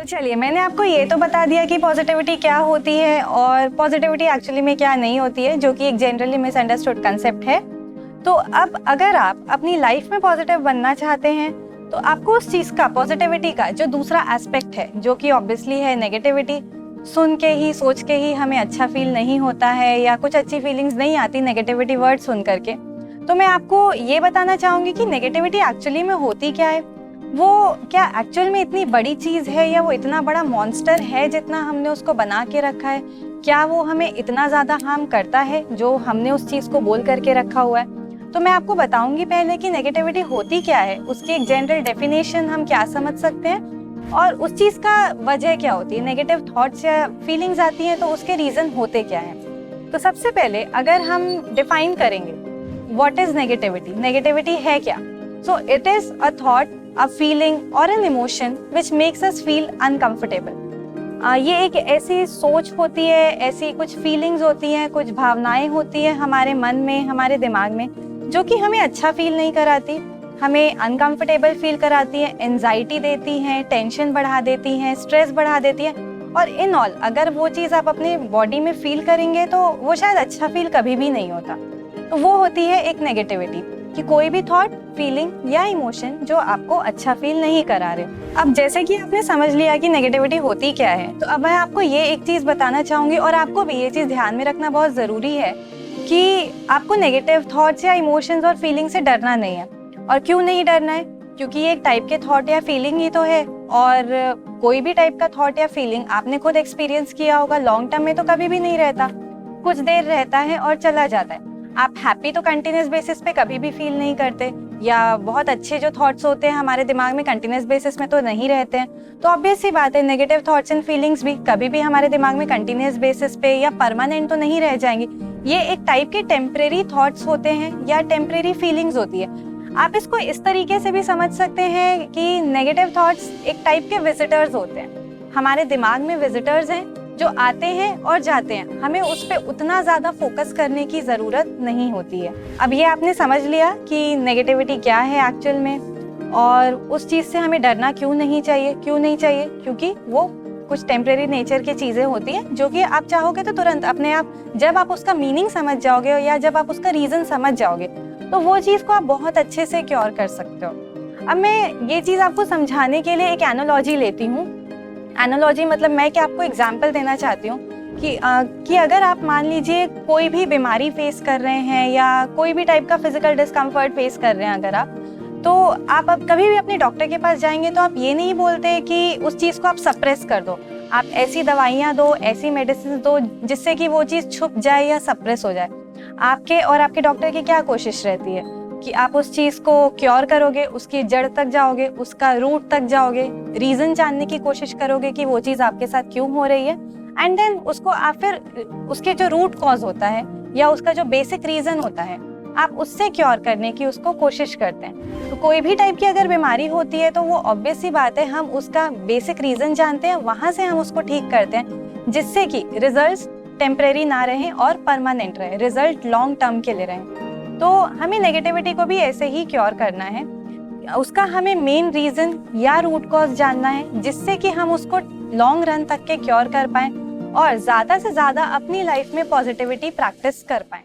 चलिए, मैंने आपको ये तो बता दिया कि पॉजिटिविटी क्या होती है और पॉजिटिविटी एक्चुअली में क्या नहीं होती है, जो कि एक जनरली मिसअंडरस्टूड कंसेप्ट है। तो अब अगर आप अपनी लाइफ में पॉजिटिव बनना चाहते हैं तो आपको उस चीज़ का, पॉजिटिविटी का जो दूसरा एस्पेक्ट है, जो कि ऑब्वियसली है नेगेटिविटी, सुन के ही, सोच के ही हमें अच्छा फील नहीं होता है या कुछ अच्छी फीलिंग्स नहीं आती नेगेटिविटी वर्ड सुन करके। तो मैं आपको ये बताना चाहूँगी कि नेगेटिविटी एक्चुअली में होती क्या है, वो क्या एक्चुअल में इतनी बड़ी चीज़ है या वो इतना बड़ा मॉन्स्टर है जितना हमने उसको बना के रखा है, क्या वो हमें इतना ज़्यादा हार्म करता है जो हमने उस चीज़ को बोल करके रखा हुआ है। तो मैं आपको बताऊंगी पहले कि नेगेटिविटी होती क्या है, उसकी एक जनरल डेफिनेशन हम क्या समझ सकते हैं और उस चीज़ का वजह क्या होती है। नेगेटिव थॉट्स या फीलिंग्स आती हैं तो उसके रीज़न होते क्या हैं। तो सबसे पहले अगर हम डिफाइन करेंगे व्हाट इज नेगेटिविटी, नेगेटिविटी है क्या। So it is a thought, a feeling or an emotion which makes us feel uncomfortable। ये एक ऐसी सोच होती है, ऐसी कुछ फीलिंग्स होती हैं, कुछ भावनाएं होती हैं हमारे मन में, हमारे दिमाग में, जो कि हमें अच्छा फील नहीं कराती, हमें अनकंफर्टेबल फील कराती है, एंजाइटी देती हैं, टेंशन बढ़ा देती हैं, स्ट्रेस बढ़ा देती है। और इन ऑल अगर वो चीज़ आप अपने बॉडी में फील करेंगे तो वो शायद अच्छा फील कभी भी नहीं होता। तो वो होती है एक नेगेटिविटी, कि कोई भी थॉट, फीलिंग या इमोशन जो आपको अच्छा फील नहीं करा रहे। अब जैसे कि आपने समझ लिया कि नेगेटिविटी होती क्या है, तो अब मैं आपको ये एक चीज़ बताना चाहूँगी और आपको भी ये चीज़ ध्यान में रखना बहुत ज़रूरी है कि आपको नेगेटिव थॉट्स या इमोशंस और फीलिंग से डरना नहीं है। और क्यों नहीं डरना है, क्योंकि ये एक टाइप के थॉट या फीलिंग ही तो है। और कोई भी टाइप का थॉट या फीलिंग आपने खुद एक्सपीरियंस किया होगा, लॉन्ग टर्म में तो कभी भी नहीं रहता, कुछ देर रहता है और चला जाता है। आप हैप्पी तो कंटिन्यूस बेसिस पे कभी भी फील नहीं करते, या बहुत अच्छे जो थॉट्स होते हैं हमारे दिमाग में कंटिन्यूस बेसिस में तो नहीं रहते हैं। तो ऑब्वियस सी बात है, नेगेटिव थॉट्स एंड फीलिंग्स भी कभी भी हमारे दिमाग में कंटिन्यूस बेसिस पे या परमानेंट तो नहीं रह जाएंगी। ये एक टाइप के टेम्परेरी थॉट्स होते हैं या टेम्परेरी फीलिंग्स होती है। आप इसको इस तरीके से भी समझ सकते हैं कि नेगेटिव थॉट्स एक टाइप के विजिटर्स होते हैं, हमारे दिमाग में विजिटर्स हैं जो आते हैं और जाते हैं, हमें उस पर उतना ज़्यादा फोकस करने की ज़रूरत नहीं होती है। अब ये आपने समझ लिया कि नेगेटिविटी क्या है एक्चुअल में और उस चीज़ से हमें डरना क्यों नहीं चाहिए। क्योंकि वो कुछ टेम्परेरी नेचर की चीज़ें होती हैं जो कि आप चाहोगे तो तुरंत अपने आप, जब आप उसका मीनिंग समझ जाओगे या जब आप उसका रीज़न समझ जाओगे तो वो चीज़ को आप बहुत अच्छे से क्योर कर सकते हो। अब मैं ये चीज़ आपको समझाने के लिए एक एनालॉजी लेती हूँ। एनालॉजी मतलब मैं क्या आपको एग्जाम्पल देना चाहती हूँ कि अगर आप मान लीजिए कोई भी बीमारी फेस कर रहे हैं या कोई भी टाइप का फिजिकल डिस्कम्फर्ट फेस कर रहे हैं अगर आप, तो आप अब कभी भी अपने डॉक्टर के पास जाएंगे तो आप ये नहीं बोलते कि उस चीज़ को आप सप्रेस कर दो, आप ऐसी दवाइयाँ दो, ऐसी मेडिसिन दो जिससे कि वो चीज़ छुप जाए या सप्रेस हो जाए। आपके और आपके डॉक्टर की क्या कोशिश रहती है कि आप उस चीज़ को क्योर करोगे, उसकी जड़ तक जाओगे, उसका रूट तक जाओगे, रीज़न जानने की कोशिश करोगे कि वो चीज़ आपके साथ क्यों हो रही है, एंड देन उसको आप फिर उसके जो रूट कॉज होता है या उसका जो बेसिक रीज़न होता है आप उससे क्योर करने की उसको कोशिश करते हैं। तो कोई भी टाइप की अगर बीमारी होती है तो वो ऑब्वियस सी बात है, हम उसका बेसिक रीज़न जानते हैं, वहाँ से हम उसको ठीक करते हैं जिससे कि रिजल्ट टेम्परेरी ना रहें और परमानेंट रहे, रिजल्ट लॉन्ग टर्म के लिए रहें। तो हमें नेगेटिविटी को भी ऐसे ही क्योर करना है, उसका हमें मेन रीज़न या रूट कॉज जानना है जिससे कि हम उसको लॉन्ग रन तक के क्योर कर पाएं और ज़्यादा से ज़्यादा अपनी लाइफ में पॉजिटिविटी प्रैक्टिस कर पाएं।